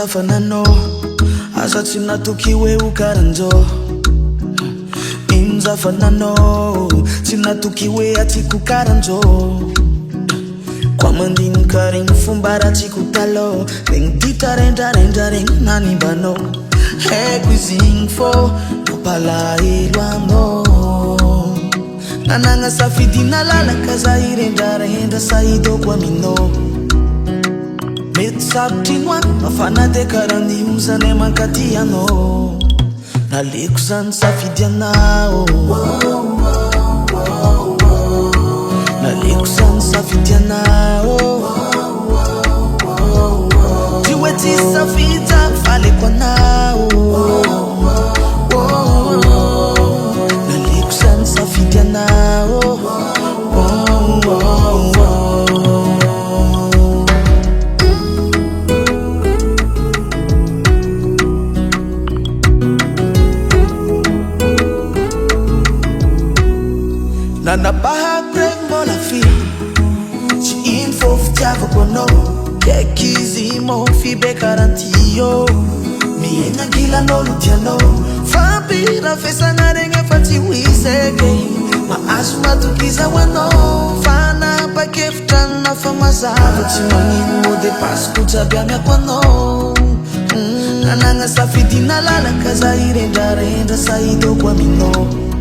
zafanano asa tsy natoky hoe ho karanjô zafanano tsy natoky hoe atsiko karanjô kwa mandinika regny fomba ratsiko talo regny dita rendrarendra regny nanimbanô haiko izy igny fô mampalahelo anô nanagna safidina lalaka za irendrarendra sahidoko aminô mety sarotry noagny mafana de karan'io zany mankaty anô naleko zany safidy anao naleko zany safidy anao ty hoe tsy safidy zany faleko anao naleko zany safidy anao nanapahako regny mbola fi tsy ino fô fitiavako anao kaiky izy mô fibe karantio miegna angilan'olo tianao fampirafesagna regny efa tsy hoiseky mahazo matoky izao anao fanapakevitra nafa mazava tsy magnino mô de pasiko jiaby amiako anao nanagna safidina lalaka za irendrarendra sahidoko aminao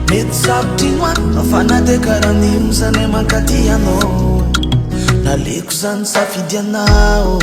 mety sarotry noagny mafana de karan'io zany mankaty anô naleko zany safidy anao